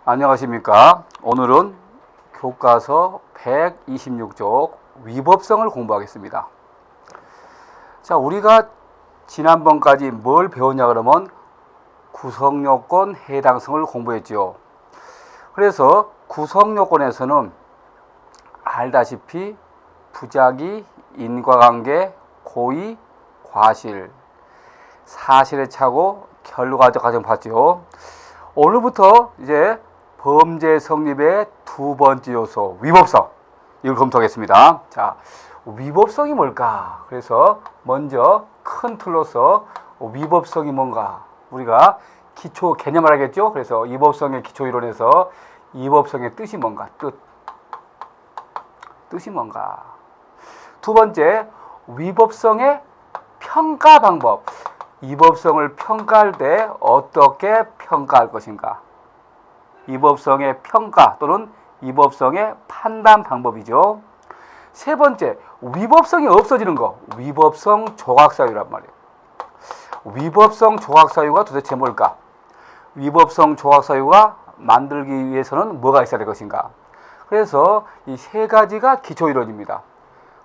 안녕하십니까. 오늘은 교과서 126쪽 위법성을 공부하겠습니다. 자, 우리가 지난번까지 뭘 배웠냐 그러면 구성요건 해당성을 공부했죠. 그래서 구성요건에서는 알다시피 부작위, 인과관계, 고의, 과실, 사실의 착오, 결과적 과정 봤죠. 오늘부터 이제 범죄 성립의 두 번째 요소 위법성, 이걸 검토하겠습니다. 자, 위법성이 뭘까? 그래서 먼저 큰 틀로서 위법성이 뭔가 우리가 기초 개념을 알겠죠. 그래서 위법성의 기초 이론에서 위법성의 뜻이 뭔가, 뜻이 뭔가. 두 번째, 위법성의 평가 방법. 위법성을 평가할 때 어떻게 평가할 것인가? 위법성의 평가 또는 위법성의 판단 방법이죠. 세 번째, 위법성이 없어지는 거. 위법성 조각사유란 말이에요. 위법성 조각사유가 도대체 뭘까? 위법성 조각사유가 만들기 위해서는 뭐가 있어야 될 것인가? 그래서 이 세 가지가 기초이론입니다.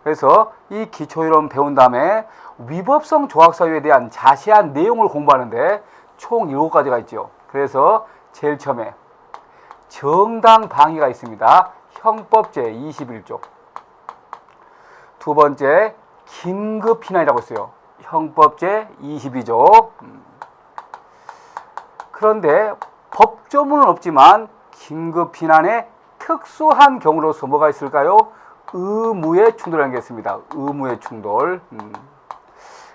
그래서 이 기초이론 배운 다음에 위법성 조각사유에 대한 자세한 내용을 공부하는데 총 7가지가 있죠. 그래서 제일 처음에 정당방위가 있습니다. 형법 제21조. 두 번째, 긴급피난이라고 있어요. 형법 제22조. 그런데 법조문은 없지만 긴급피난의 특수한 경우로서 뭐가 있을까요? 의무의 충돌이라는 게 있습니다. 의무의 충돌.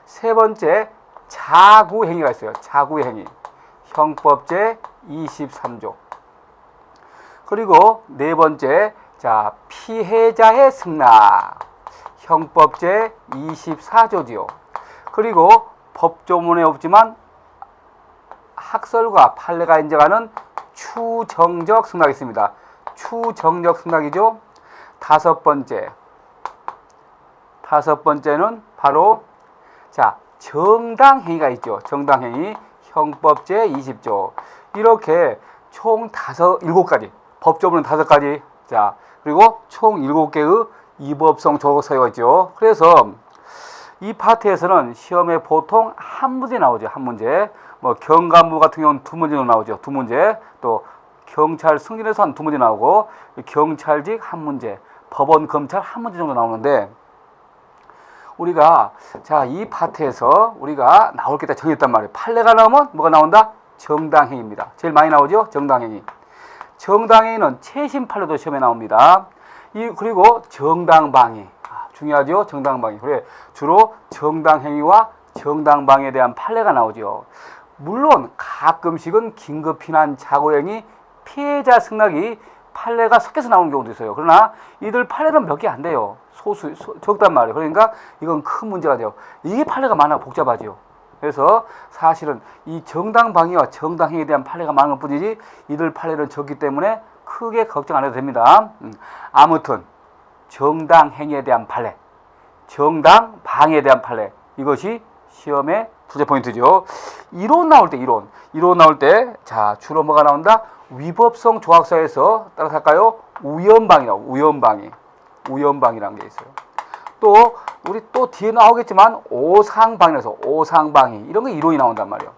세 번째, 자구행위가 있어요. 자구행위. 형법 제23조. 그리고 네 번째, 자, 피해자의 승낙. 형법 제24조지요. 그리고 법조문에 없지만 학설과 판례가 인정하는 추정적 승낙이 있습니다. 추정적 승낙이죠. 다섯 번째는 바로 자, 정당행위가 있죠. 정당행위. 형법 제20조. 이렇게 총 7가지. 법조문은 5가지. 자, 그리고 총 7개의 위법성 조각사유가 있죠. 그래서 이 파트에서는 시험에 보통 한 문제 나오죠. 한 문제. 뭐 경감부 같은 경우는 2문제로 나오죠. 2문제. 또 경찰 승진에서 한 2문제 나오고 경찰직 한 문제, 법원 검찰 한 문제 정도 나오는데 우리가 자, 이 파트에서 우리가 나올 게 다 정했단 말이에요. 판례가 나오면 뭐가 나온다? 정당행위입니다. 제일 많이 나오죠? 정당행위. 정당행위는 최신 판례도 시험에 나옵니다. 그리고 정당방위. 중요하죠? 정당방위. 그래, 주로 정당행위와 정당방위에 대한 판례가 나오죠. 물론 가끔씩은 긴급피난, 자구행위, 피해자 승낙이 판례가 섞여서 나오는 경우도 있어요. 그러나 이들 판례는 몇 개 안 돼요. 적단 말이에요. 그러니까 이건 큰 문제가 돼요. 이게 판례가 많아 복잡하죠. 그래서 사실은 이 정당방위와 정당행위에 대한 판례가 많은 것 뿐이지 이들 판례는 적기 때문에 크게 걱정 안 해도 됩니다. 아무튼 정당행위에 대한 판례, 정당방위에 대한 판례, 이것이 시험의 주제 포인트죠. 이론 나올 때 자, 주로 뭐가 나온다? 위법성 조각사에서 따라서 할까요? 우연방위라고. 우연방위라는 게 있어요. 또 우리 또 뒤에 나오겠지만 오상방위라서 오상방위, 이런 거 이론이 나온단 말이에요.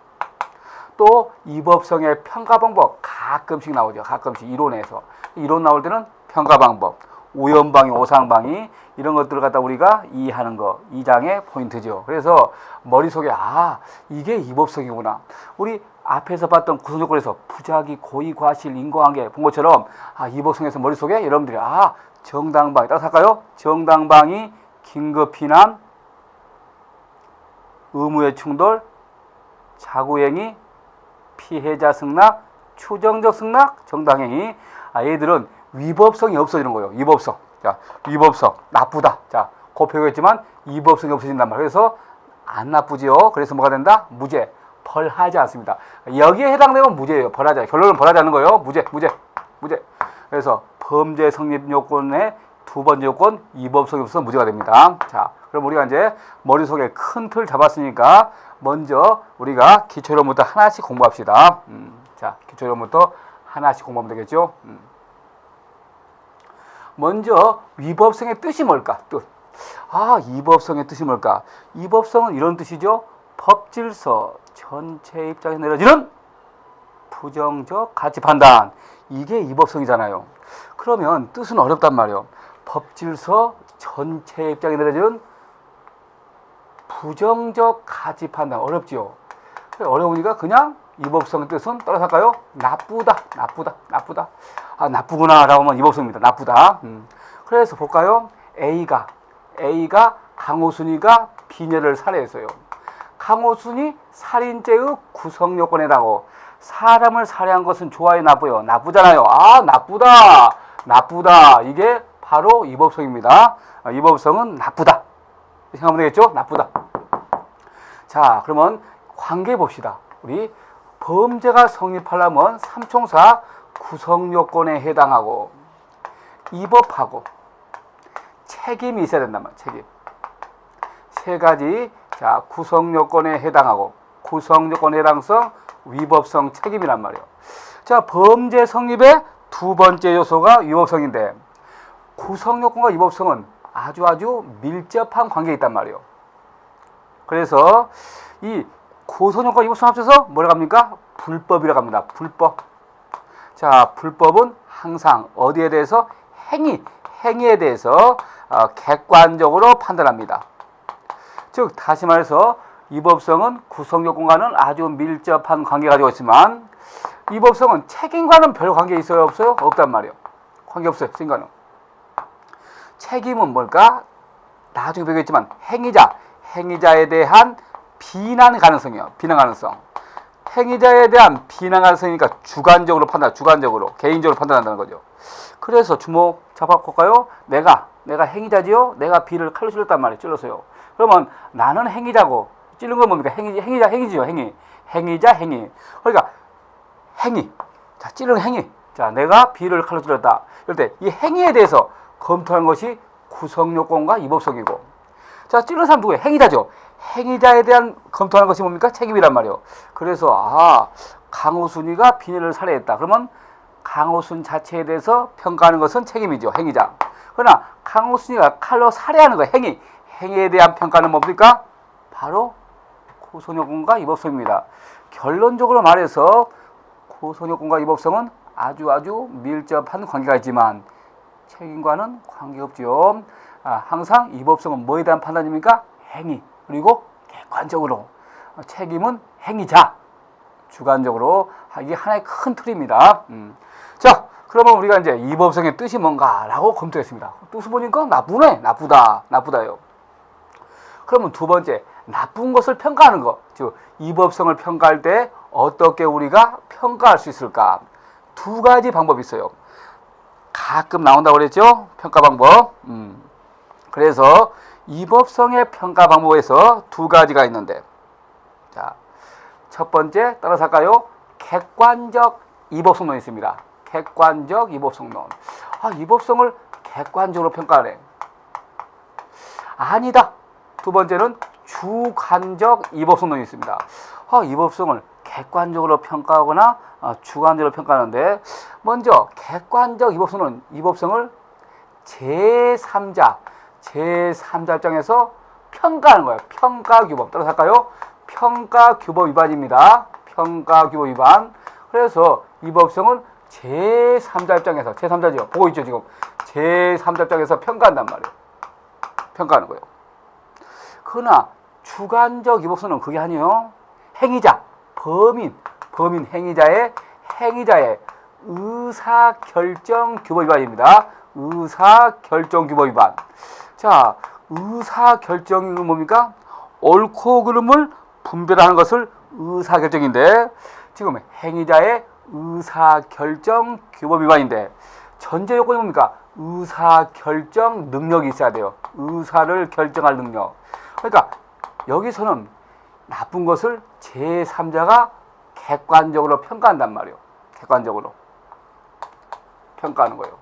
또 위법성의 평가 방법 가끔씩 나오죠. 가끔씩 이론에서. 이론 나올 때는 평가 방법, 우연방위, 오상방위, 이런 것들을 갖다 우리가 이해하는 거, 2장의 포인트죠. 그래서 머릿속에 이게 위법성이구나. 우리 앞에서 봤던 구성조건에서 부작위, 고의, 과실, 인과관계 본 것처럼 위법성에서 머릿속에 여러분들이 정당방위, 따라서 할까요? 정당방위, 긴급피난, 의무의 충돌, 자구행위, 피해자 승낙, 추정적 승낙, 정당행위. 얘들은 위법성이 없어지는 거예요. 위법성. 자, 위법성 나쁘다. 자, 곱해보겠지만 위법성이 없어진단 말이에요. 그래서 안 나쁘지요. 그래서 뭐가 된다? 무죄. 벌하지 않습니다. 여기에 해당되면 무죄예요. 벌하지. 결론은 벌하지 않는 거예요. 무죄. 그래서 범죄 성립 요건의 두 번째 요건, 위법성이 없어서 무죄가 됩니다. 자, 그럼 우리가 이제 머릿속에 큰 틀 잡았으니까 먼저 우리가 기초이론부터 하나씩 공부합시다. 자, 기초이론부터 하나씩 공부하면 되겠죠. 먼저 위법성의 뜻이 뭘까? 뜻. 위법성의 뜻이 뭘까? 위법성은 이런 뜻이죠. 법질서 전체 입장에서 내려지는 부정적 가치 판단. 이게 위법성이잖아요. 그러면 뜻은 어렵단 말이에요. 법질서 전체 입장에 내려지는 부정적 가치 판단. 어렵지요. 어려우니까 그냥 위법성의 뜻은 따라서 할까요? 나쁘다. 나쁘구나 라고 하면 위법성입니다. 나쁘다. 그래서 볼까요? A가 강호순이가 비녀를 살해했어요. 강호순이 살인죄의 구성 요건에 해당하고 사람을 살해한 것은 좋아요, 나쁘요? 나쁘잖아요. 나쁘다. 이게 바로 위법성입니다. 위법성은 나쁘다. 생각하면 되겠죠? 나쁘다. 자, 그러면 관계 봅시다. 우리 범죄가 성립하려면 삼총사 구성 요건에 해당하고 위법하고 책임이 있어야 된단 말이에요. 책임. 세 가지 구성 요건에 해당하고 구성 요건에 해당성, 위법성, 책임이란 말이에요. 자, 범죄 성립의 두 번째 요소가 위법성인데 구성 요건과 위법성은 아주 밀접한 관계에 있단 말이에요. 그래서 이 구성 요건과 위법성 합쳐서 뭐라고 합니까? 불법이라고 합니다. 불법. 자, 불법은 항상 어디에 대해서? 행위에 대해서 객관적으로 판단합니다. 즉 다시 말해서 위법성은 구성 요건과는 아주 밀접한 관계 가지고 있지만 위법성은 책임과는 별 관계 있어요, 없어요? 없단 말이에요. 관계 없어요. 책임과는. 책임은 뭘까? 나중에 배우겠지만 행위자에 대한 비난 가능성이에요. 비난 가능성. 행위자에 대한 비난 가능성이니까 주관적으로 개인적으로 판단한다는 거죠. 그래서 주목 잡아볼까요? 내가 행위자지요? 내가 B를 칼로 찔렀단 말이에요. 찔렀어요. 그러면 나는 행위자고 찔른 건 뭡니까? 행위지요. 행위자. 그러니까 행위. 자, 찌르는 행위. 자, 내가 B를 칼로 찔렀다. 이럴 때 이 행위에 대해서 검토하는 것이 구성요건과 위법성이고. 자, 찌르는 사람 누구예요? 행위자죠. 행위자에 대한 검토하는 것이 뭡니까? 책임이란 말이에요. 그래서 강호순이가 비녀를 살해했다. 그러면 강호순 자체에 대해서 평가하는 것은 책임이죠. 행위자. 그러나 강호순이가 칼로 살해하는 거 행위에 대한 평가는 뭡니까? 바로 구성요건과 위법성입니다. 결론적으로 말해서 구성요건과 위법성은 아주 밀접한 관계가 있지만 책임과는 관계없죠. 항상 위법성은 뭐에 대한 판단입니까? 행위. 그리고 객관적으로. 책임은 행위자. 주관적으로. 이게 하나의 큰 틀입니다. 자, 그러면 우리가 이제 위법성의 뜻이 뭔가라고 검토했습니다. 뜻을 보니까 나쁘다요. 그러면 두 번째, 나쁜 것을 평가하는 것. 즉, 위법성을 평가할 때 어떻게 우리가 평가할 수 있을까? 두 가지 방법이 있어요. 가끔 나온다고 그랬죠? 평가 방법. 그래서 위법성의 평가 방법에서 두 가지가 있는데, 자, 첫 번째 따라서 할까요? 객관적 위법성론이 있습니다. 객관적 위법성론. 위법성을 객관적으로 평가하래. 아니다. 두 번째는 주관적 위법성론이 있습니다. 위법성을 객관적으로 평가하거나 주관적으로 평가하는데, 먼저 객관적 위법성은 위법성을 제3자 입장에서 평가하는 거예요. 평가규범. 따라서 할까요? 평가규범 위반입니다. 평가규범 위반. 그래서 위법성은 제3자 입장에서, 제3자지요. 보고 있죠, 지금. 제3자 입장에서 평가한단 말이에요. 평가하는 거예요. 그러나 주관적 위법성은 그게 아니에요. 행위자, 범인 행위자의 의사결정 규범 위반입니다. 의사결정 규범 위반. 자, 의사결정은 뭡니까? 옳고 그름을 분별하는 것을 의사결정인데, 지금 행위자의 의사결정 규범 위반인데, 전제 요건이 뭡니까? 의사결정 능력이 있어야 돼요. 의사를 결정할 능력. 그러니까 여기서는 나쁜 것을 제3자가 객관적으로 평가한단 말이에요. 객관적으로 평가하는 거예요.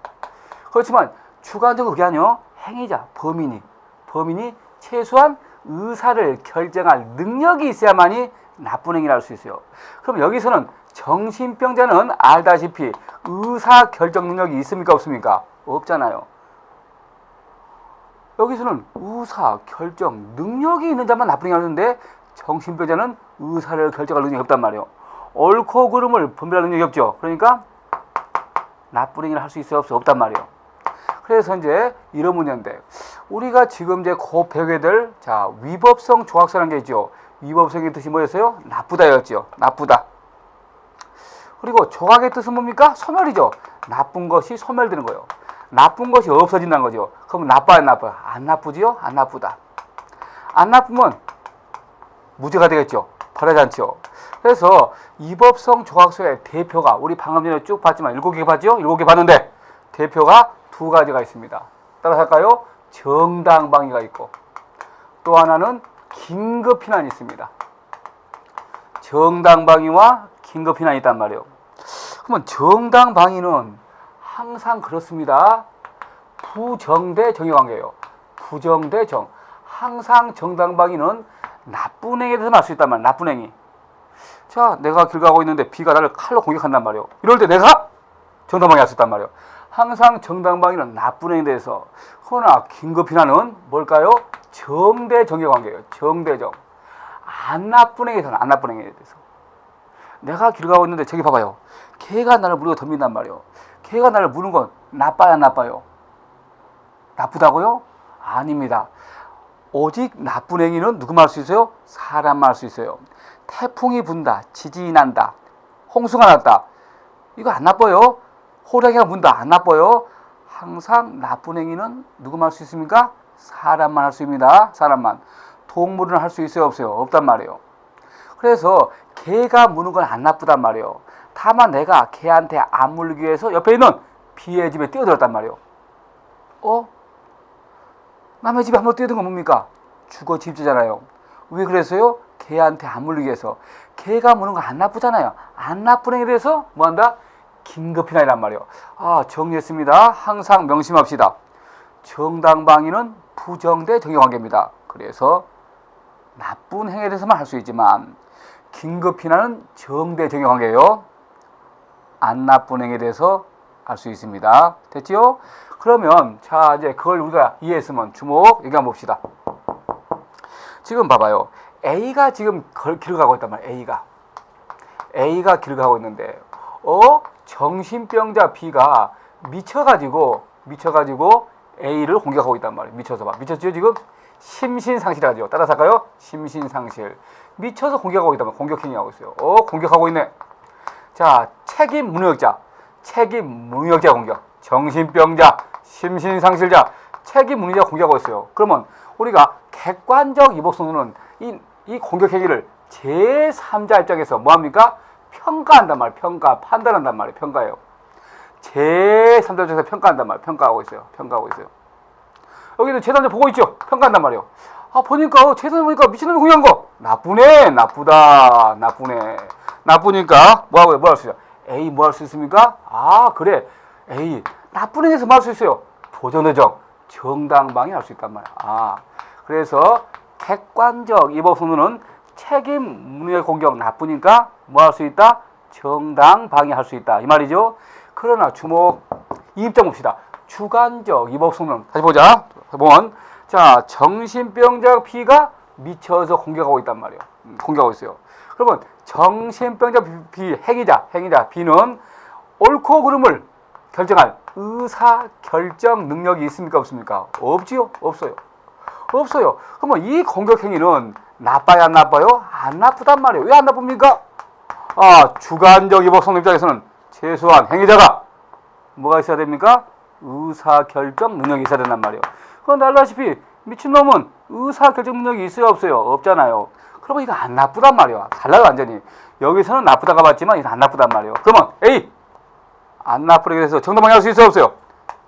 그렇지만 주관적으로 그게 아니에요. 행위자, 범인이 최소한 의사를 결정할 능력이 있어야만이 나쁜 행위를 할 수 있어요. 그럼 여기서는 정신병자는 알다시피 의사결정 능력이 있습니까 없습니까? 없잖아요. 여기서는 의사결정 능력이 있는 자만 나쁜 행위를 하는데 정신병자는 의사를 결정할 능력이 없단 말이에요. 옳고 그름을 분별할 능력이 없죠. 그러니까 나쁜 행위를 할 수 있어요 없어요? 없단 말이에요. 그래서 이제 이런 문제인데 우리가 지금 이제 곧 배우게 될 위법성 조각서라는 게 있죠. 위법성의 뜻이 뭐였어요? 나쁘다였죠. 나쁘다. 그리고 조각의 뜻은 뭡니까? 소멸이죠. 나쁜 것이 소멸되는 거예요. 나쁜 것이 없어진다는 거죠. 그럼 나빠요, 나빠요? 안 나쁘지요? 안 나쁘다. 안 나쁘면 무죄가 되겠죠. 바라지 않죠. 그래서 위법성 조각서의 대표가 우리 방금 전에 쭉 봤지만 7개 봤죠? 7개 봤는데 대표가 2가지가 있습니다. 따라서 할까요? 정당방위가 있고 또 하나는 긴급피난이 있습니다. 정당방위와 긴급피난이 있단 말이에요. 그러면 정당방위는 항상 그렇습니다. 부정 대 정의 관계예요. 부정 대 정. 항상 정당방위는 나쁜 행위에 대해서 할 수 있단 말이에요. 나쁜 행위. 자, 내가 길 가고 있는데 B가 나를 칼로 공격한단 말이에요. 이럴 때 내가 정당방위 할 수 있단 말이에요. 항상 정당방위는 나쁜 행위에 대해서. 그러나 긴급피난은 뭘까요? 정 대 정의 관계예요. 정 대 정. 안 나쁜 행위에 대해서는 안 나쁜 행위에 대해서. 내가 길 가고 있는데 저기 봐봐요. 개가 나를 물고 덤빈단 말이에요. 개가 나를 무는 건 나빠요 안 나빠요? 나쁘다고요? 아닙니다. 오직 나쁜 행위는 누구만 할 수 있어요? 사람만 할 수 있어요. 태풍이 분다, 지진이 난다, 홍수가 났다. 이거 안 나빠요. 호랑이가 문다, 안 나빠요. 항상 나쁜 행위는 누구만 할 수 있습니까? 사람만 할 수 있습니다. 사람만. 동물은 할 수 있어요 없어요? 없단 말이에요. 그래서 개가 무는 건 안 나쁘단 말이에요. 다만 내가 개한테 안 물리기 위해서 옆에 있는 B의 집에 뛰어들었단 말이에요. 남의 집에 한번 뛰어든 건 뭡니까? 주거 침입죄잖아요. 왜 그랬어요? 개한테 안 물리기 위해서. 개가 무는 거 안 나쁘잖아요. 안 나쁜 행위에 대해서 뭐한다? 긴급피난이란 말이에요. 정리했습니다. 항상 명심합시다. 정당방위는 부정 대 정의 관계입니다. 그래서 나쁜 행위에 대해서만 할 수 있지만 긴급피난은 정 대 정의 관계예요. 안 나쁜 행위에 대해서 할 수 있습니다. 됐지요? 그러면 자 이제 그걸 우리가 이해했으면 주목 얘기 한번 봅시다. 지금 봐봐요. A가 지금 길을 가고 있단 말이에요. A가 길을 가고 있는데 정신병자 B가 미쳐가지고 A를 공격하고 있단 말이에요. 미쳐서 봐. 미쳤죠 지금? 심신상실하죠. 따라서 할까요? 심신상실. 미쳐서 공격하고 있단 말이에요. 공격행위하고 있어요. 공격하고 있네. 자, 책임 무능력자 공격. 정신병자, 심신상실자, 책임 무능력자 공격하고 있어요. 그러면 우리가 객관적 이복선언은 이 공격행위를 제3자 입장에서 뭐합니까? 평가한단 말이에요. 판단한단 말이에요. 평가예요. 제3자 입장에서 평가한단 말이에요. 평가하고 있어요. 여기는 제3자 보고 있죠? 평가한단 말이에요. 보니까 제3자 보니까 미친놈이 공격한 거 나쁘네. 나쁘니까 뭐 할 수 있어요? A 뭐 할 수 있습니까? 그래. A 나쁜 행위에서 뭐 할 수 있어요? 도전의정 정당방위 할 수 있단 말이야. 그래서 객관적 이법선언은 책임 무능의 공격 나쁘니까 뭐 할 수 있다? 정당방위 할 수 있다 이 말이죠. 그러나 주목 이 입장 봅시다. 주관적 이법선언 다시 보자. 자 정신병자 B가 미쳐서 공격하고 있단 말이에요. 공격하고 있어요. 그러면 정신병자 B 행위자 B는 옳고 그름을 결정할 의사결정 능력이 있습니까 없습니까? 없지요? 없어요. 그러면 이 공격행위는 나빠요 안 나빠요? 안 나쁘단 말이에요. 왜 안 나쁩니까? 주관적 이법성 입장에서는 최소한 행위자가 뭐가 있어야 됩니까? 의사결정 능력이 있어야 된단 말이에요. 그런데 알다시피 미친놈은 의사결정 능력이 있어요 없어요? 없잖아요. 그러면 이거 안 나쁘단 말이에요. 달라요 완전히. 여기서는 나쁘다가 맞지만 이건 안 나쁘단 말이에요. 그러면 A 안 나쁘게 해서 정당방위 할 수 있어요 없어요?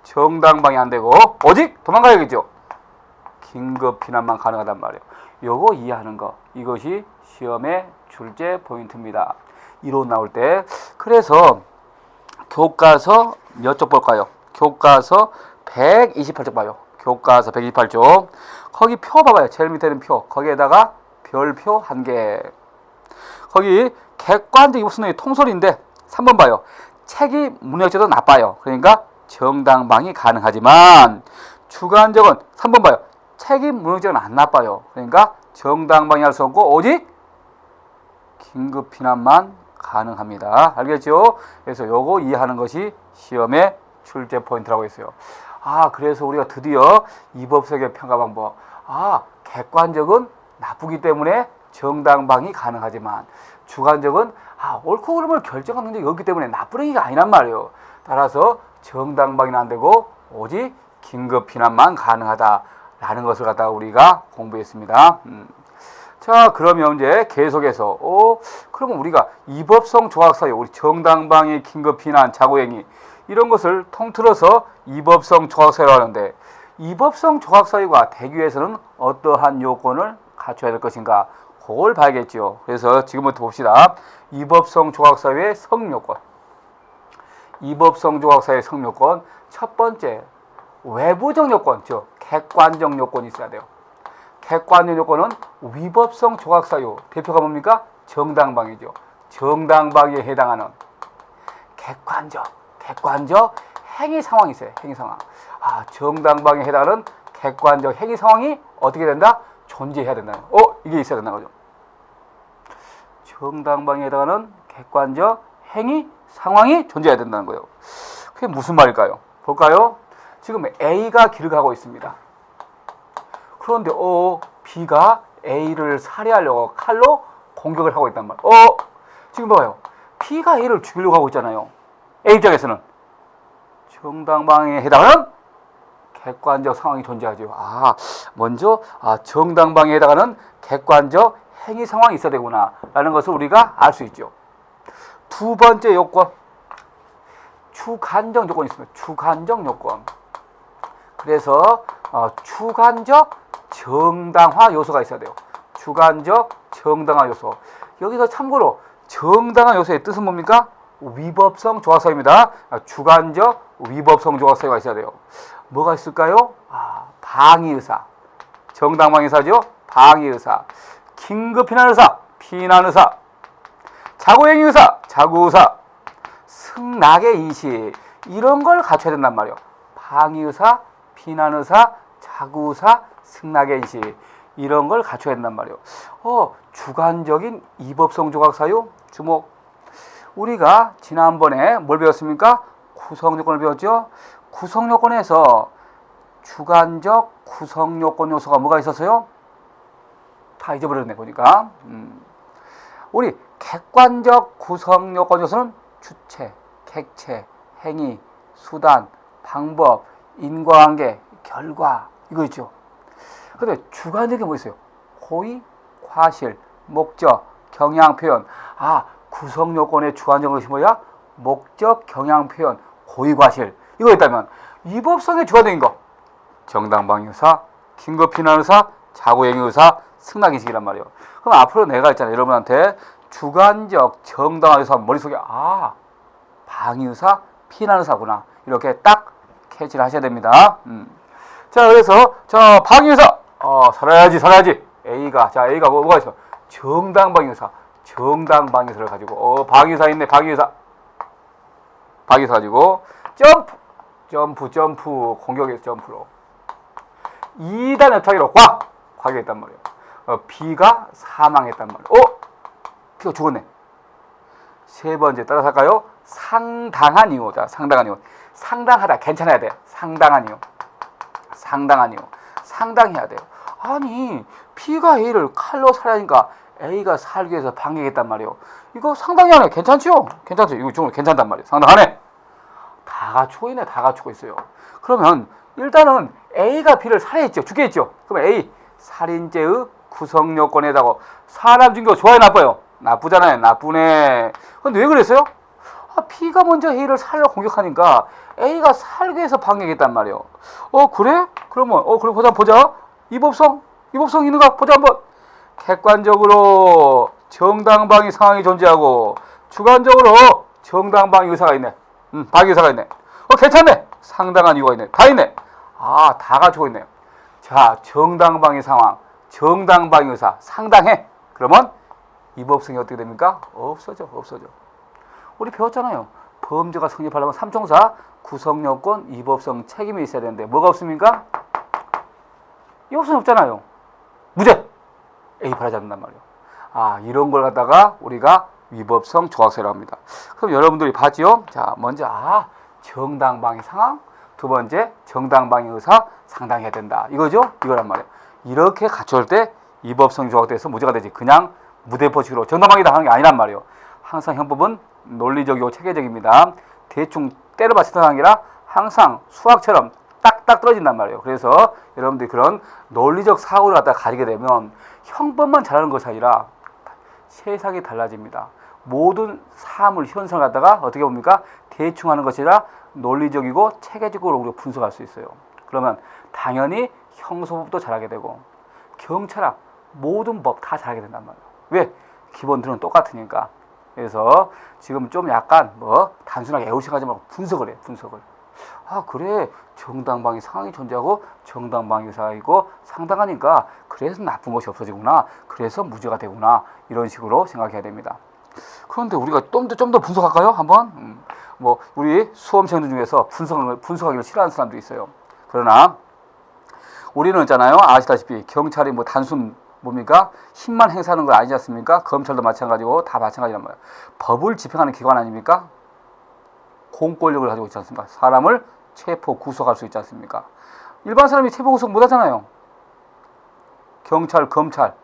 정당방위 안 되고 오직 도망가야겠죠. 긴급피난만 가능하단 말이에요. 요거 이해하는 거 이것이 시험의 출제 포인트입니다. 이론 나올 때. 그래서 교과서 몇 쪽 볼까요? 교과서 128쪽 봐요. 교과서 128쪽. 거기 표 봐봐요. 제일 밑에는 표. 거기에다가 별표 1개. 거기 객관적 이법성의 통설인데 3번 봐요. 책이 무너져도 나빠요. 그러니까 정당방위 가능하지만 주관적은 3번 봐요. 책이 무너져도 안 나빠요. 그러니까 정당방위 할 수 없고 오직 긴급 피난만 가능합니다. 알겠죠? 그래서 요거 이해하는 것이 시험의 출제 포인트라고 했어요. 그래서 우리가 드디어 이법석의 평가 방법. 객관적은 나쁘기 때문에 정당방위 가능하지만 주관적은 옳고 그름을 결정하는 문제가 없기 때문에 나쁜 얘기가 아니란 말이에요. 따라서 정당방위는 안 되고 오직 긴급 피난만 가능하다라는 것을 갖다가 우리가 공부했습니다. 자, 그러면 이제 계속해서 그러면 우리가 이법성 조각사유, 우리 정당방위, 긴급 피난, 자고행위 이런 것을 통틀어서 이법성 조각사유라고 하는데 이법성 조각사유가 되기 위해서는 어떠한 요건을 갖춰야 될 것인가? 그걸 봐야겠죠. 그래서 지금부터 봅시다. 이법성 조각사유의 성요건. 이법성 조각사유의 성요건. 첫 번째, 외부적 요건, 즉 객관적 요건이 있어야 돼요. 객관적 요건은 위법성 조각사유. 대표가 뭡니까? 정당방위죠. 정당방위에 해당하는 객관적 행위 상황이 있어요. 행위 상황. 정당방위에 해당하는 객관적 행위 상황이 어떻게 된다? 존재해야 된다. 이게 있어야 된다는 거죠. 정당방위에 해당하는 객관적 행위 상황이 존재해야 된다는 거예요. 그게 무슨 말일까요? 볼까요? 지금 A가 길을 가고 있습니다. 그런데 B가 A를 살해하려고 칼로 공격을 하고 있단 말이에요. 지금 봐요. B가 A를 죽이려고 하고 있잖아요. A 입장에서는 정당방위에 해당하는 객관적 상황이 존재하죠. 먼저 정당방위에 해당하는 객관적 행위 상황이 있어야 되구나 라는 것을 우리가 알 수 있죠. 두 번째 요건, 주관적 요건이 있습니다. 주관적 요건. 그래서 주관적 정당화 요소가 있어야 돼요. 주관적 정당화 요소. 여기서 참고로 정당화 요소의 뜻은 뭡니까? 위법성 조각사유입니다. 주관적 위법성 조각사유가 있어야 돼요. 뭐가 있을까요? 방위의사. 정당방위의사죠. 방위의사. 긴급피난의사. 피난의사. 자고행위의사. 자구의사. 승낙의 인식. 이런 걸 갖춰야 된단 말이에요. 방위의사, 피난의사, 자구의사, 승낙의 인식. 이런 걸 갖춰야 된단 말이에요. 주관적인 이법성 조각사유 주목. 우리가 지난번에 뭘 배웠습니까? 구성요건을 배웠죠. 구성요건에서 주관적 구성요건 요소가 뭐가 있었어요? 다 잊어버렸네 보니까. 우리 객관적 구성요건 요소는 주체, 객체, 행위, 수단, 방법, 인과관계, 결과 이거 있죠. 근데 주관적인 게 뭐 있어요? 고의, 과실, 목적, 경향 표현. 구성요건의 주관적인 것이 뭐야? 목적, 경향 표현, 고의, 과실. 이거 있다면 이법성의 주관적인 거. 정당방위의사, 긴급피난의사, 자고행위의사, 승낙인식이란 말이에요. 그럼 앞으로 내가 있잖아요. 여러분한테 주관적 정당화 요소 머릿속에 방위의사, 피난의사구나. 이렇게 딱 캐치를 하셔야 됩니다. 자, 그래서 방위의사 살아야지. A가 뭐가 있어? 정당방위의사. 정당방위의사를 가지고 방위의사 있네. 방위의사 가지고 점프 공격에서 점프로 2단 협착기로 과격했단 말이에요. B가 사망했단 말이에요. B가 죽었네. 세 번째 따라서 할까요? 상당한 이유. 상당한 이유. 상당하다. 괜찮아야 돼. 상당한 이유. 상당해야 돼요. 아니 B가 A를 칼로 살해하니까 A가 살기 위해서 방해했단 말이에요. 이거 상당하네. 괜찮죠? 이거 정말 괜찮단 말이에요. 상당하네. 다 갖추고 있어요. 그러면 일단은 A가 B를 살해했죠. 죽였죠. 그럼 A 살인죄의 구성요건에다가 사람 죽인 거 좋아요, 나빠요? 나쁘잖아요. 나쁘네. 근데 왜 그랬어요? B가 먼저 A를 살려 공격하니까 A가 살기 위해서 방해했단 말이에요. 그래? 그러면 그럼 보자. 이법성 있는가? 보자 한번. 객관적으로 정당방위 상황이 존재하고 주관적으로 정당방위 의사가 있네. 방위 의사가 있네. 괜찮네. 상당한 이유가 있네. 다 있네. 다 가지고 있네요. 자, 정당방위 상황, 정당방위 의사 상당해. 그러면 위법성이 어떻게 됩니까? 없어져. 우리 배웠잖아요. 범죄가 성립하려면 삼총사 구성요건, 위법성, 책임이 있어야 되는데 뭐가 없습니까? 위법성이 없잖아요. 무죄! A 받아잡는단 말이에요. 아, 이런 걸 갖다가 우리가 위법성 조각서라고 합니다. 그럼 여러분들이 봤죠? 자, 먼저 정당방위 상황, 두 번째 정당방위 의사 상당해야 된다. 이거죠? 이거란 말이에요. 이렇게 갖춰올 때 위법성 조각돼서 무죄가 되지. 그냥 무대포식으로 정당방위다 하는 게 아니란 말이에요. 항상 형법은 논리적이고 체계적입니다. 대충 때려 맞추는 게 아니라 항상 수학처럼 딱딱 떨어진단 말이에요. 그래서 여러분들이 그런 논리적 사고를 갖다가 가지게 되면 형법만 잘하는 것이 아니라 세상이 달라집니다. 모든 사물, 현상을 갖다가 어떻게 봅니까? 대충 하는 것이 아니라 논리적이고 체계적으로 우리가 분석할 수 있어요. 그러면 당연히 형소법도 잘하게 되고 경찰학 모든 법 다 잘하게 된단 말이에요. 왜? 기본들은 똑같으니까. 그래서 지금 좀 약간 단순하게 애우식하지 말고 분석을 해. 아, 그래, 정당방위 상황이 존재하고 정당방위 사이고 상당하니까 그래서 나쁜 것이 없어지구나, 그래서 무죄가 되구나, 이런 식으로 생각해야 됩니다. 그런데 우리가 좀 더 분석할까요? 한번 우리 수험생들 중에서 분석하기를 싫어하는 사람도 있어요. 그러나 우리는 있잖아요, 아시다시피 경찰이 단순 뭡니까? 힘만 행사하는 건 아니지 않습니까? 검찰도 마찬가지고 다 마찬가지란 말이에요. 법을 집행하는 기관 아닙니까? 공권력을 가지고 있지 않습니까? 사람을 체포, 구속할 수 있지 않습니까? 일반 사람이 체포, 구속 못 하잖아요. 경찰, 검찰,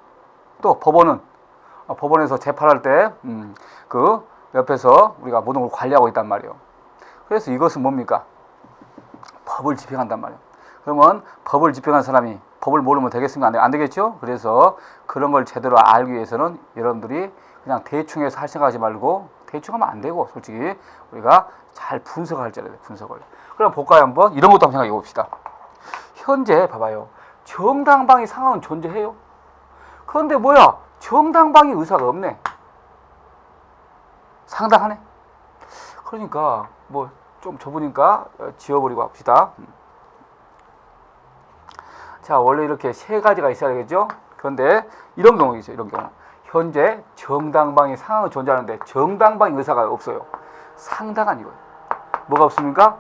또 법원에서 재판할 때 그 옆에서 우리가 모든 걸 관리하고 있단 말이에요. 그래서 이것은 뭡니까? 법을 집행한단 말이에요. 그러면 법을 집행한 사람이 법을 모르면 되겠습니까? 안 되겠죠? 그래서 그런 걸 제대로 알기 위해서는 여러분들이 그냥 대충 해서 할 생각하지 말고, 대충 하면 안 되고, 솔직히 우리가 잘 분석할 줄 알아야 돼요. 분석을. 그럼 볼까요? 한번 이런 것도 한번 생각해 봅시다. 현재 봐봐요, 정당방위 상황은 존재해요. 그런데 뭐야? 정당방위 의사가 없네. 상당하네. 그러니까 좀 좁으니까 지워버리고 합시다. 자, 원래 이렇게 세 가지가 있어야 되겠죠? 그런데 이런 경우 있어요. 이런 경우. 현재 정당방위 상황은 존재하는데 정당방위 의사가 없어요. 상당한 이거예요. 뭐가 없습니까?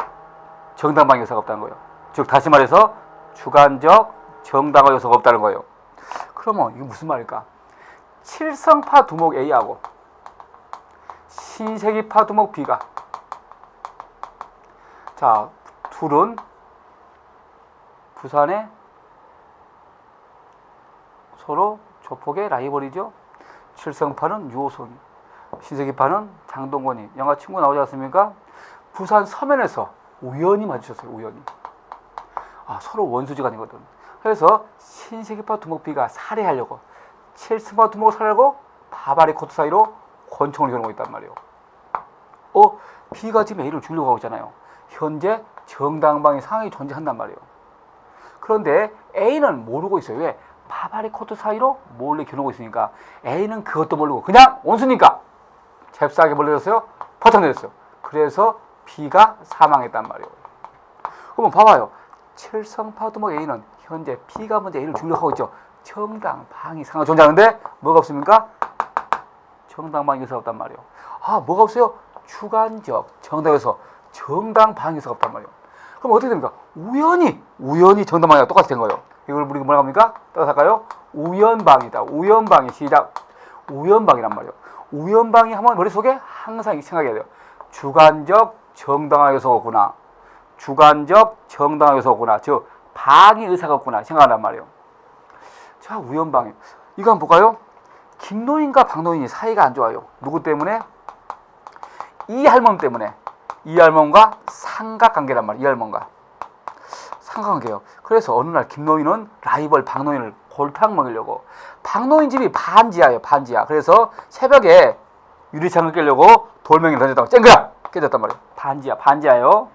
정당방위 의사가 없다는 거예요. 즉 다시 말해서 주관적 정당화 요소가 없다는 거예요. 그러면 이게 무슨 말일까? 칠성파 두목 A하고 신세기파 두목 B가, 자, 둘은 부산에 서로 조폭의 라이벌이죠. 칠성파는 유호성이, 신세기파는 장동건이. 영화 친구 나오지 않습니까? 부산 서면에서 우연히 마주쳤어요. 우연히. 서로 원수지간이거든. 그래서 신세기파 두목비가 살해하려고, 칠성파 두목을 살해하려고 바바리 코트 사이로 권총을 겨누고 있단 말이에요. B가 지금 A를 죽이려고 하고 있잖아요. 현재 정당방위 상황이 존재한단 말이에요. 그런데 A는 모르고 있어요. 왜? 바바리 코트 사이로 몰래 겨누고 있으니까. A는 그것도 모르고 그냥 원수니까 잽싸게 몰려졌어요. 포탄 내렸어요. 그래서 B가 사망했단 말이에요. 그러면 봐봐요. 칠성파 두목 A는 현재 B가 먼저 A를 죽이려고 하고 있죠. 정당방위 상황이 존재하는데 뭐가 없습니까? 정당방위 의사가 없단 말이에요. 뭐가 없어요? 주관적 정당 요소, 정당방위 의사가 없단 말이에요. 그럼 어떻게 됩니까? 우연히 정당방위가 똑같이 된 거예요. 이걸 우리가 뭐라고 합니까? 따라서 할까요? 우연방위다. 우연방위. 시작. 우연방위란 말이에요. 우연방위 하면 머릿속에 항상 생각해야 돼요. 주관적 정당화 요소가 없구나. 주관적 정당화 요소가 없구나. 즉 방위 의사가 없구나 생각한단 말이에요. 자, 우연방위. 이거 한번 볼까요? 김노인과 박노인이 사이가 안 좋아요. 누구 때문에? 이 할멈 때문에. 이 할멈과 삼각관계란 말이에요. 이 할멈과 삼각관계예요. 그래서 어느 날 김노인은 라이벌 박노인을 골탕 먹이려고, 박노인 집이 반지하예요. 반지하. 그래서 새벽에 유리창을 깨려고 돌멩이를 던졌다고 쨍그라 깨졌단 말이에요. 반지하예요.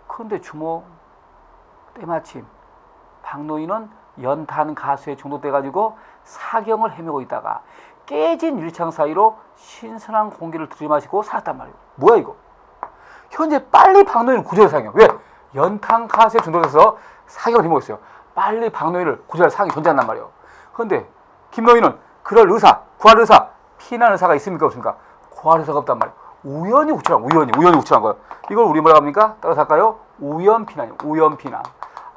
그런데 주모 때마침 박노인은 연탄 가수에 중독돼가지고 사경을 헤매고 있다가 깨진 유리창 사이로 신선한 공기를 들이마시고 살았단 말이에요. 뭐야 이거? 현재 빨리 박노인을 구조할 상황이에요. 왜? 연탄 가스에 중독돼서 사경을 헤매고 있어요. 빨리 박노인을 구조할 상황이 존재한단 말이에요. 그런데 김노인은 구할 의사 피난 의사가 있습니까 없습니까? 고할 의사가 없단 말이에요. 우연히 호출한 우연히 호출한 거예요. 이걸 우리 뭐라고 합니까? 따라서 할까요? 우연피난이요. 우연피난.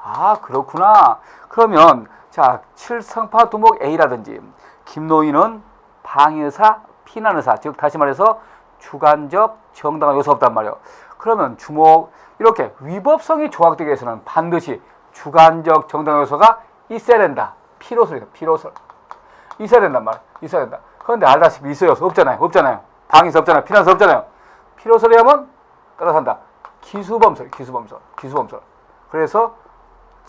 아 그렇구나. 그러면 자 칠성파 두목 A라든지 김노인은 방의의사, 피난의사, 즉 다시 말해서 주관적 정당한 요소가 없단 말이에요. 그러면 주목 이렇게 위법성이 조각되기 위해서는 반드시 주관적 정당한 요소가 있어야 된다. 필요설이다. 필요설. 있어야 된단 말이에요. 있어야 된다. 그런데 알다시피 있어요. 없잖아요. 없잖아요. 방의의사 없잖아요. 피난의사 없잖아요. 필요설이 하면 따라서 한다. 기수범설. 그래서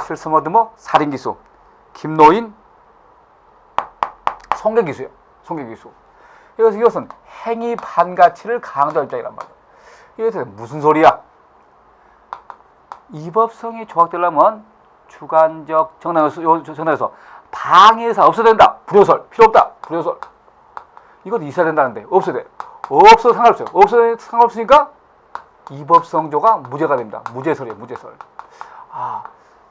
칠성파두목 살인기수, 김노인 송계기수예요. 송계기수. 이것은 행위 반가치를 강조할 입장이란 말이에요. 이것은 무슨 소리야? 위법성이 조각되려면 주관적 정당에서 방해사 없어야 된다. 불효설 필요 없다. 불효설 이것도 있어야 된다는데 없어야 돼. 없어도 상관없어요. 없어도 상관없으니까 위법성조가 무죄가 됩니다. 무죄설이에요. 무죄설. 아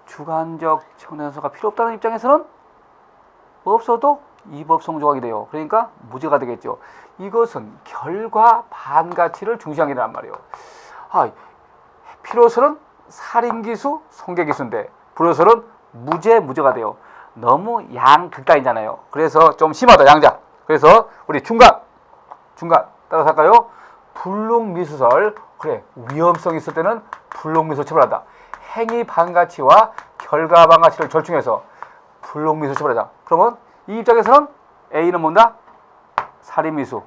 주관적 정당에서가 필요 없다는 입장에서는 없어도 위법성 조각이 돼요. 그러니까 무죄가 되겠죠. 이것은 결과 반가치를 중시한 게란 말이에요. 아, 필요설은 살인기수, 송계기수인데 불효설은 무죄가 돼요. 너무 양극단이잖아요. 그래서 좀 심하다. 양자. 그래서 우리 중간 따라서 할까요? 불능미수설. 그래 위험성이 있을 때는 불능미수 처벌한다. 행위 반가치와 결과 반가치를 절충해서 불능미수 처벌하자. 그러면 이 입장에서는 A는 뭔다? 살인미수.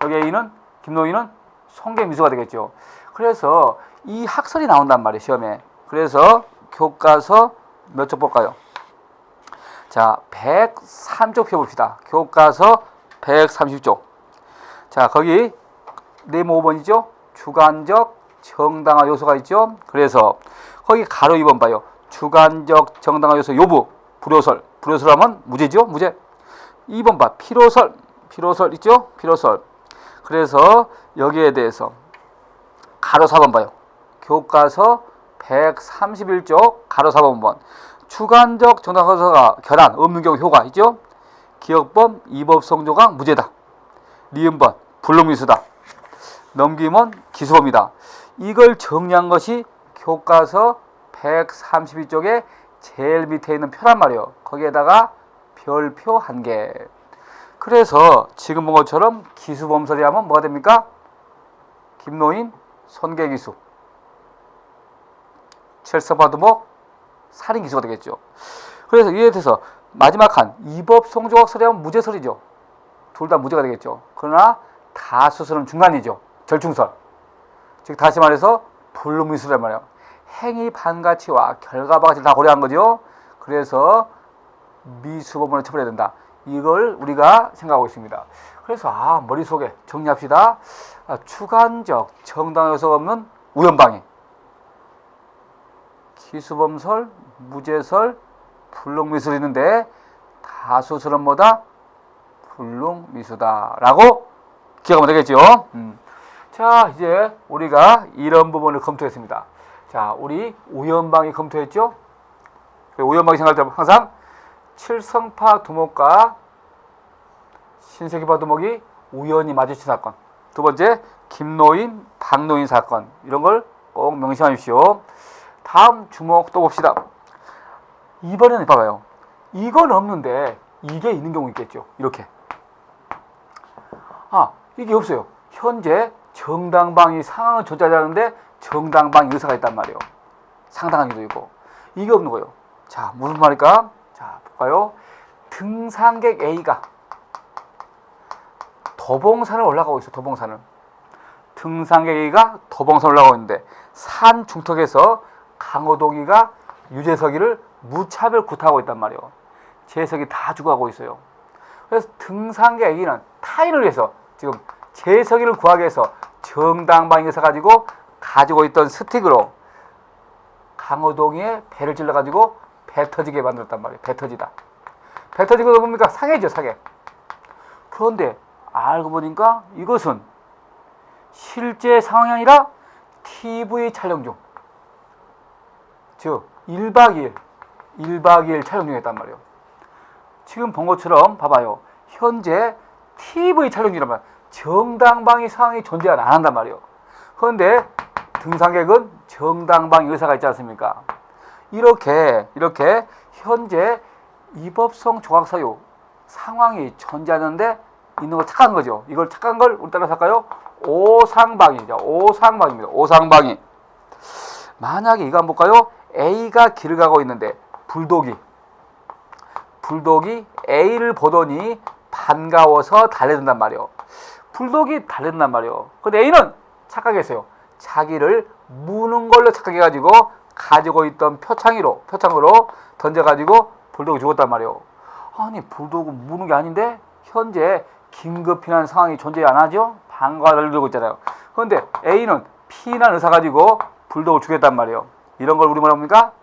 여기 A는 김노인은 송계미수가 되겠죠. 그래서 이 학설이 나온단 말이에요. 시험에. 그래서 교과서 몇 쪽 볼까요? 자 103쪽 펴봅시다. 교과서 130쪽. 자 거기 네모 5번이죠. 주관적 정당화 요소가 있죠. 그래서 거기 가로 2번 봐요. 주관적 정당화 요소 요부 불효설하면 무죄죠. 무죄. 2번 봐. 필요설 있죠. 필요설. 그래서 여기에 대해서 가로 4번 봐요. 교과서 131쪽 가로 4번 주관적 정당화 요소가 결한 없는 경우 효과 있죠. 기억범 위법성조가 무죄다. 니은번 불능미수다. 넘기면 기수범이다. 이걸 정리한 것이 교과서 132쪽에 제일 밑에 있는 표란 말이에요. 거기에다가 별표 1개. 그래서 지금 본 것처럼 기수범설이 하면 뭐가 됩니까? 김노인 손계기수, 칠성파두목 살인기수가 되겠죠. 그래서 이에 대해서 마지막 한 위법성조각설이 하면 무죄설이죠. 둘 다 무죄가 되겠죠. 그러나 다수설은 중간이죠. 절충설. 즉 다시 말해서 불능미수란 말이에요. 행위 반가치와 결과 반가치를 다 고려한 거죠. 그래서 미수범으로 처벌해야 된다. 이걸 우리가 생각하고 있습니다. 그래서 머릿속에 정리합시다. 주관적 정당 요소가 없는 우연방해, 기수범설, 무죄설, 불능미수설이 있는데 다수설은 뭐다? 불능미수다 라고 기억하면 되겠죠. 자 이제 우리가 이런 부분을 검토했습니다. 자 우리 우연방해 검토했죠. 우연방해 생각할 때 항상 칠성파 두목과 신세계파 두목이 우연히 마주친 사건, 두 번째 김노인, 박노인 사건, 이런 걸 꼭 명심하십시오. 다음 주목 또 봅시다. 이번에는 봐봐요. 이건 없는데 이게 있는 경우 있겠죠. 이렇게 이게 없어요. 현재 정당방위 상황을 조작하는데 정당방위 의사가 있단 말이에요. 상당한 경우도 있고 이게 없는 거예요. 자 무슨 말일까? 자 볼까요? 등산객 A가 도봉산을 올라가고 있어. 도봉산을. 등산객 A가 도봉산을 올라가고 있는데 산 중턱에서 강호동이가 유재석이를 무차별 구타하고 있단 말이에요. 재석이 다 죽어가고 있어요. 그래서 등산객 A는 타인을 위해서 지금 재석이를 구하기 위해서 정당방위에서 가지고 있던 스틱으로 강호동이의 배를 찔러가지고 배 터지게 만들었단 말이에요. 배 터지다. 배 터지고 뭡니까? 상해죠, 상해. 그런데 알고 보니까 이것은 실제 상황이 아니라 TV 촬영 중. 즉 1박 2일 촬영 중이었단 말이에요. 지금 본 것처럼 봐봐요. 현재 TV 촬영이라면 정당방위 상황이 존재 안 한단 말이에요. 그런데 등산객은 정당방위 의사가 있지 않습니까? 이렇게 현재 위법성 조각 사유 상황이 존재하는데 있는 걸 착각한 거죠. 이걸 착각한 걸 우리 따라서 할까요? 오상방위죠. 오상방위입니다. 오상방위. 만약에 이거 한번 볼까요? A가 길을 가고 있는데 불독이 A를 보더니 반가워서 달려든단 말이에요. 불독이 달려든단 말이에요. 근데 A는 착각했어요. 자기를 무는 걸로 착각해가지고 가지고 있던 표창으로 던져가지고 불독이 죽었단 말이에요. 아니 불독은 무는 게 아닌데 현재 긴급 피난 상황이 존재 안 하죠? 반가워서 달려들고 있잖아요. 그런데 A는 피난 의사 가지고 불독을 죽였단 말이에요. 이런 걸 우리 뭐라 합니까?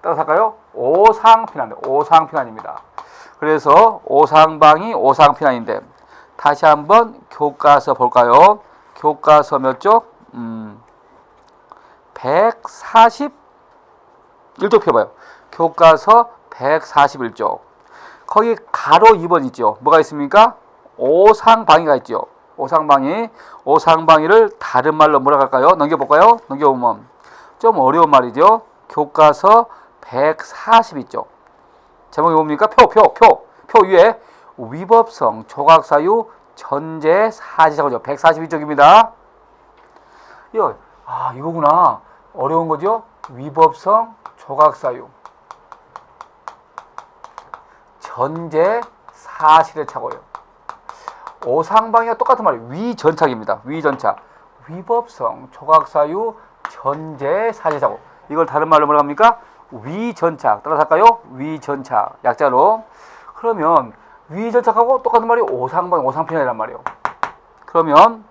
따라서 할까요? 오상피난입니다. 그래서 오상방위 오상피난인데 다시 한번 교과서 볼까요? 교과서 몇 쪽? 141쪽 펴봐요. 교과서 141쪽. 거기 가로 2번 있죠. 뭐가 있습니까? 오상방위가 있죠. 오상방위를 다른 말로 뭐라 할까요? 넘겨볼까요? 넘겨보면 좀 어려운 말이죠. 교과서 142쪽. 제목이 뭡니까? 표 위에 위법성 조각사유 전제 사지사고죠. 142쪽입니다. 이거구나. 어려운 거죠? 위법성 조각사유 전제 사실의 착오예요. 오상방위와 똑같은 말이에요. 위전착입니다. 위전착. 위법성 조각사유 전제 사실사고. 이걸 다른 말로 뭐라 합니까? 위전착. 따라서 할까요? 위전착. 약자로. 그러면 위전착하고 똑같은 말이 오상방위, 오상피난이란 말이에요. 그러면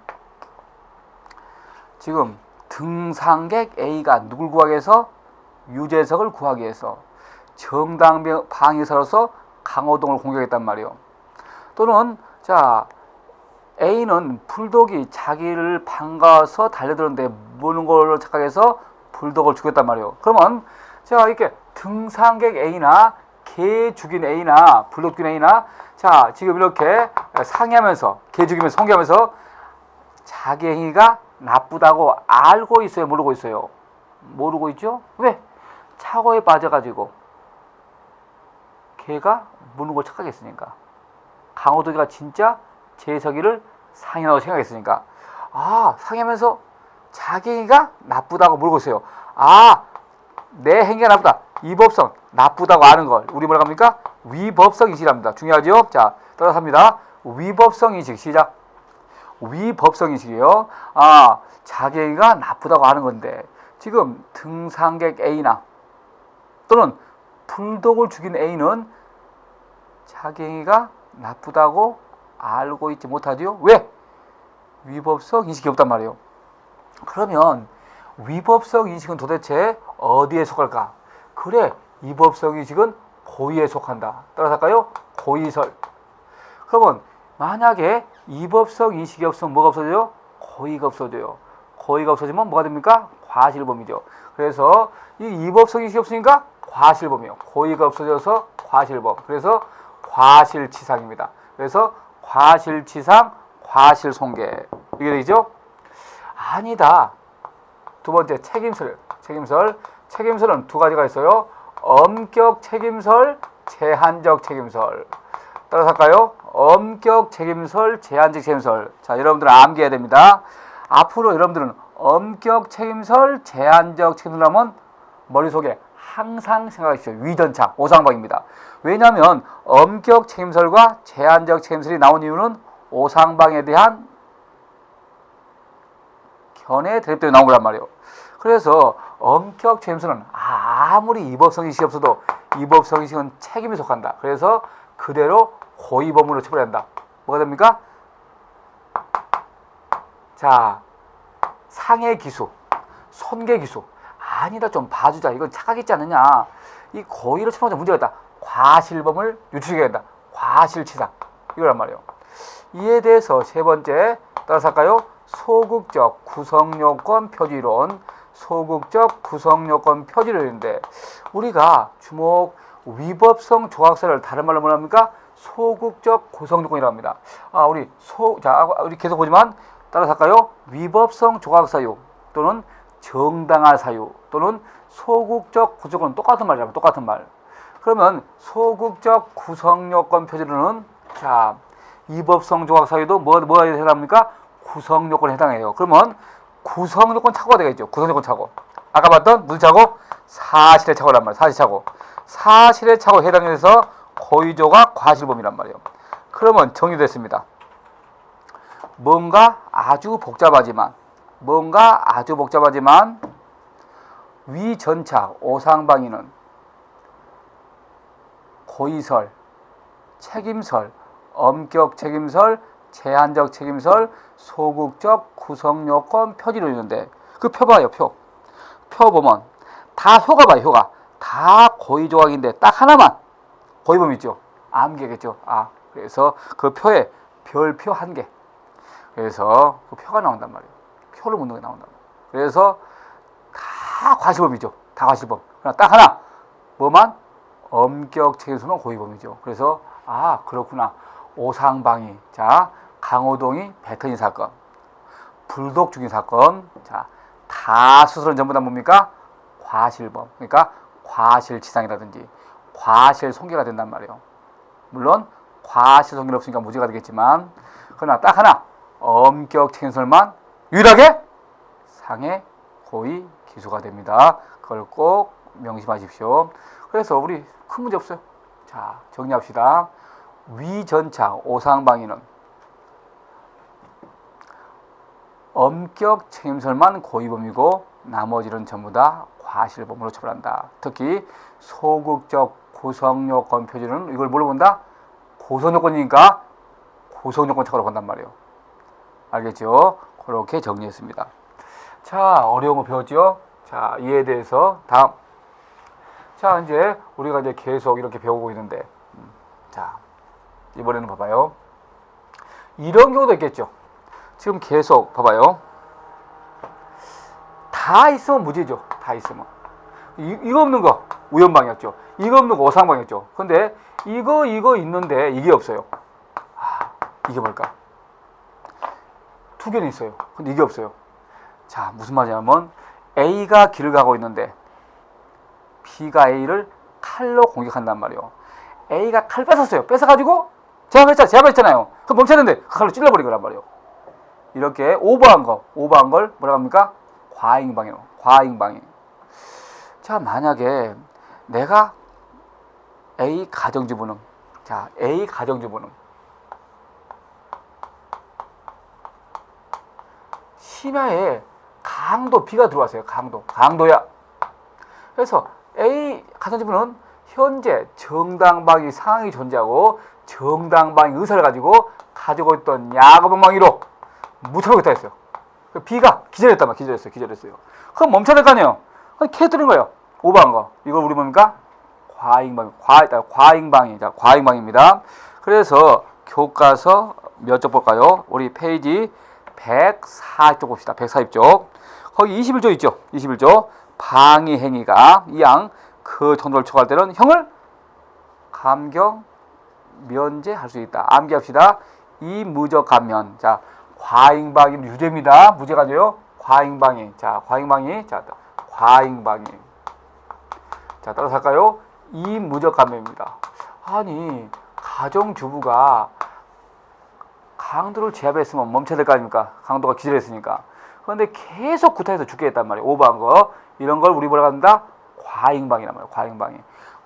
지금 등산객 A가 누굴 구하기 위해서? 유재석을 구하기 위해서 정당방위사로서 강호동을 공격했단 말이에요. 또는 자 A는 불독이 자기를 반가워서 달려들었는데 무는 걸로 착각해서 불독을 죽였단 말이에요. 그러면 자 이렇게 등산객 A나 개 죽인 A나 불독 죽인 A나 자 지금 이렇게 상의하면서 개 죽이면서 성기하면서 자기 행위가 나쁘다고 알고 있어요? 모르고 있어요? 모르고 있죠? 왜? 착오에 빠져가지고 걔가 무는 걸 착각했으니까. 강호동이가 진짜 재석이를 상해라고 생각했으니까. 상해하면서 자기 행위가 나쁘다고 모르고 있어요. 내 행위가 나쁘다. 위법성, 나쁘다고 아는 걸 우리 뭐라고 합니까? 위법성 인식이랍니다. 중요하죠? 자, 따라서 합니다. 위법성 인식 시작. 위법성 인식이에요. 자기 행위가 나쁘다고 아는 건데 지금 등산객 A나 또는 불독을 죽인 A는 자기 행위가 나쁘다고 알고 있지 못하지요. 왜? 위법성 인식이 없단 말이에요. 그러면 위법성 인식은 도대체 어디에 속할까? 그래, 위법성 인식은 고의에 속한다. 따라서 할까요? 고의설. 그러면 만약에 위법성 인식이 없으면 뭐가 없어져요? 고의가 없어져요. 고의가 없어지면 뭐가 됩니까? 과실범이죠. 그래서 이 위법성 인식이 없으니까 과실범이에요. 고의가 없어져서 과실범. 그래서 과실치상입니다. 그래서 과실치상, 과실손괴. 이게 되죠? 아니다. 두 번째 책임설. 책임설은 두 가지가 있어요. 엄격 책임설, 제한적 책임설. 따라서 할까요? 엄격 책임설, 제한적 책임설. 자, 여러분들은 암기해야 됩니다. 앞으로 여러분들은 엄격 책임설, 제한적 책임설 하면 머릿속에 항상 생각하십시오. 위전착, 오상방위입니다. 왜냐하면 엄격 책임설과 제한적 책임설이 나온 이유는 오상방위에 대한 견해 대립 때문에 나온 거란 말이에요. 그래서 엄격 책임설은 아무리 위법성 인식이 없어도 위법성 인식은 책임에 속한다. 그래서 그대로 고의범으로 처벌해야 한다. 뭐가 됩니까? 자, 상해기수, 손괴기수. 아니다, 좀 봐주자. 이건 착각했지 않느냐. 이 고의로 처벌하자 문제가 있다. 과실범을 유추시켜야 된다. 과실치상. 이거란 말이에요. 이에 대해서 세 번째 따라서 할까요? 소극적 구성요건 표지론. 소극적 구성요건 표지론인데 우리가 주목 위법성 조각설을 다른 말로 뭐라 합니까? 소극적 구성 요건이라고 합니다. 우리 계속 보지만 따라서 할까요? 위법성 조각 사유 또는 정당한 사유 또는 소극적 구성 요건은 똑같은 말이라면 똑같은 말. 그러면 소극적 구성 요건 표준으로는 자, 위법성 조각 사유도 뭐에 해당합니까? 구성 요건에 해당해요. 그러면 구성 요건 착오가 되겠죠. 구성 요건 착오. 아까 봤던 무슨 착오? 사실의 착오란 말이에요. 사실 착오. 사실의 착오에 해당해서 고의조가 과실범이란 말이에요. 그러면 정리됐습니다. 뭔가 아주 복잡하지만 위전착, 오상방위는 고의설, 책임설, 엄격 책임설, 제한적 책임설, 소극적 구성요건 표지로 있는데 그 표 봐요. 표 보면 다 효가 봐요. 효가 다 고의조각인데 딱 하나만 고의범 있죠. 암기겠죠. 그래서 그 표에 별표 1개. 그래서 그 표가 나온단 말이에요. 표를 묻는 게 나온단 말이에요. 그래서 다 과실범이죠. 다 과실범. 그러나 딱 하나 뭐만 엄격 책임서는 고의범이죠. 그래서 그렇구나. 오상방위. 자, 강호동이 배터리 사건, 불독 죽인 사건. 자, 다 수술은 전부 다 뭡니까? 과실범. 그러니까 과실치상이라든지 과실손괴가 된단 말이에요. 물론 과실손괴는 없으니까 무죄가 되겠지만 그러나 딱 하나 엄격 책임설만 유일하게 상해 고의 기소가 됩니다. 그걸 꼭 명심하십시오. 그래서 우리 큰 문제 없어요. 자, 정리합시다. 위전착, 오상방위는 엄격 책임설만 고의범이고 나머지는 전부 다 과실범으로 처벌한다. 특히 소극적 구성요건 표준은 이걸 뭘로 본다? 고성요건이니까 고성요건 착오로 본단 말이에요. 알겠죠? 그렇게 정리했습니다. 자, 어려운 거 배웠죠? 자, 이에 대해서 다음. 자, 이제 우리가 이제 계속 이렇게 배우고 있는데, 자, 이번에는 봐봐요. 이런 경우도 있겠죠? 지금 계속 봐봐요. 다 있으면 무죄죠. 다 있으면. 이거 없는 거 우연방이었죠. 이거 없는 거 오상방이었죠. 근데 이거 있는데 이게 없어요. 이게 뭘까? 두 개는 있어요. 근데 이게 없어요. 자, 무슨 말이냐면 A가 길을 가고 있는데 B가 A를 칼로 공격한단 말이에요. A가 칼 뺏었어요. 뺏어가지고 제압했잖아요. 그럼 멈춰야 되는데 그 칼로 찔러버린 거란 말이에요. 이렇게 오버한 걸 뭐라고 합니까? 과잉방이에요. 과잉방이. 자, 만약에 내가 A 가정주부는 심야에 강도 B가 들어왔어요. 강도야. 그래서 A 가정주부는 현재 정당방위 상황이 존재하고 정당방위 의사를 가지고 있던 야곱방위로 무차로 했어요. B가 기절했어요. 그럼 멈춰야 될 거 아니에요. 그럼 캐뜨린 거예요. 오버한 거. 이걸 우리 뭡니까? 과잉방위입니다. 그래서 교과서 몇 쪽 볼까요? 우리 페이지 140쪽 봅시다. 140쪽. 거기 21조 있죠? 21조. 방위 행위가 이양 그 정도를 초과할 때는 형을 감경 면제할 수 있다. 암기합시다. 이 무적 감면. 자, 과잉방위 유죄입니다. 무죄가 아니에요. 과잉방위. 자, 과잉방위. 자, 따라서 할까요? 이 무적 감면입니다. 아니, 가정주부가 강도를 제압했으면 멈춰야 될 거 아닙니까? 강도가 기절했으니까. 그런데 계속 구타해서 죽게 했단 말이에요. 오버한 거. 이런 걸 우리 뭐라고 한다? 과잉방위란 말이에요.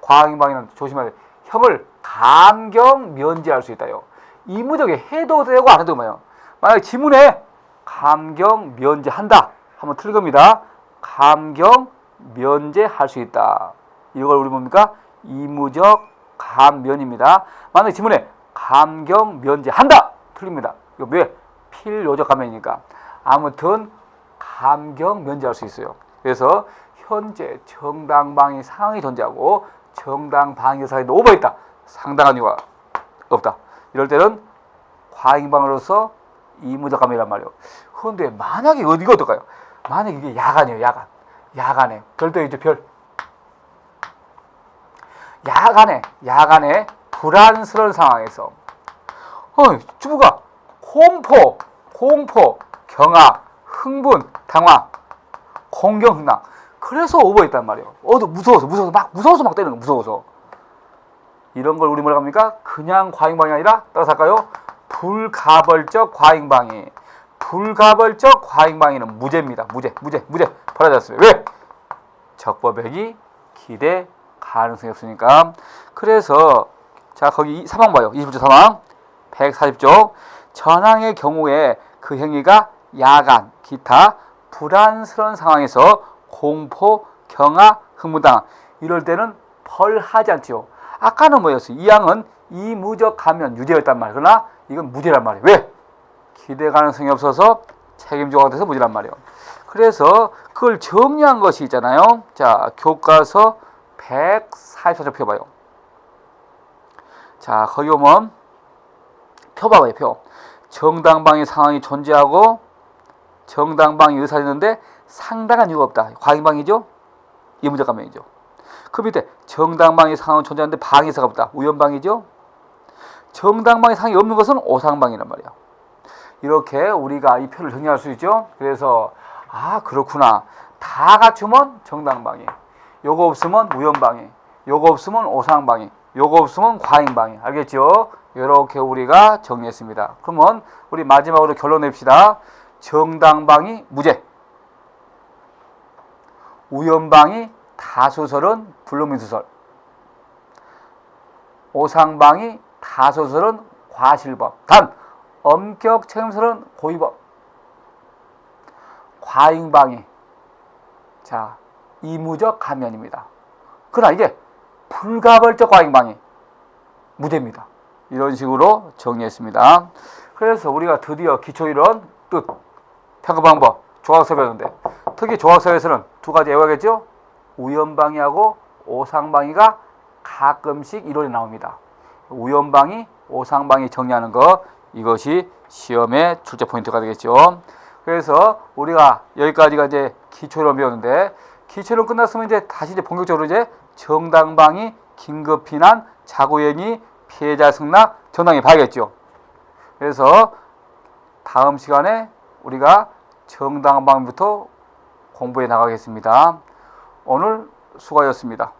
과잉방위는 조심해야 돼. 형을 감경 면제할 수 있다요. 이 무적에 해도 되고 안 해도 돼요. 만약에 지문에 감경 면제한다 하면 틀린 겁니다. 감경 면제할 수 있다. 이걸 우리 뭡니까? 이무적 감면입니다. 만약에 지문에 감경 면제한다 틀립니다. 이거 왜? 필요적 감면이니까. 아무튼 감경 면제할 수 있어요. 그래서 현재 정당방위 상황이 존재하고 정당방위 사이도 오버했다. 상당한 이유가 없다. 이럴 때는 과잉방위로서 이무적 감면이란 말이에요. 그런데 만약에 이거 어떨까요? 만약에 이게 야간이에요. 야간에 별도 있죠. 별. 야간에 불안스러운 상황에서 주부가 공포, 경악, 흥분, 당황, 공경, 흥랑. 그래서 오버했단 말이에요. 무서워서 막 때리는 거, 무서워서. 이런 걸 우리 뭐라고 합니까? 그냥 과잉방이 아니라 따라서 할까요? 불가벌적 과잉방위. 불가벌적 과잉방위는 무죄입니다. 무죄. 벌어졌어요. 왜? 적법액이 기대 가능성이 없으니까. 그래서 자 거기 사망 봐요. 20조 사망 140조. 전항의 경우에 그 행위가 야간, 기타 불안스러운 상황에서 공포, 경악, 흥분당 이럴 때는 벌하지 않지요. 아까는 뭐였어요? 이 양은 이무적 감면 유죄였단 말이에요. 그러나 이건 무죄란 말이에요. 왜? 기대 가능성이 없어서 책임 조항 돼서 무죄란 말이에요. 그래서 그걸 정리한 것이 있잖아요. 자, 교과서 144쪽 표 봐요. 자, 거기 보면 표 봐봐요. 표. 정당방위 상황이 존재하고 정당방위 의사가 있는데 상당한 이유가 없다. 과잉방위죠? 이무적 감면이죠. 그 밑에 정당방위 상황은 존재하는데 방위사가 없다. 우연방위죠? 정당방위 상황이 없는 것은 오상방위란 말이야. 이렇게 우리가 이 표를 정리할 수 있죠. 그래서 그렇구나. 다 갖추면 정당방위, 요거 없으면 우연방위, 요거 없으면 오상방위, 요거 없으면 과잉방위. 알겠죠? 이렇게 우리가 정리했습니다. 그러면 우리 마지막으로 결론 냅시다. 정당방위 무죄, 우연방위 다소설은 불능민수설, 오상방위 다소설은 과실법, 단 엄격 책임설은 고의법, 과잉방위 자 이무적 감면입니다. 그러나 이게 불가벌적 과잉방위 무죄입니다. 이런 식으로 정리했습니다. 그래서 우리가 드디어 기초이론 뜻 평가방법 조각서 배웠는데 특히 조각서에서는 두 가지 외워야겠죠. 우연방위하고 오상방위가 가끔씩 이론이 나옵니다. 우연방위, 오상방위 정리하는 것 이것이 시험의 출제 포인트가 되겠죠. 그래서 우리가 여기까지가 이제 기초이론 배웠는데 기초이론 끝났으면 이제 다시 본격적으로 이제 정당방위, 긴급피난, 자구행위, 피해자 승낙, 정당히 봐야겠죠. 그래서 다음 시간에 우리가 정당방위부터 공부해 나가겠습니다. 오늘 수고하셨습니다.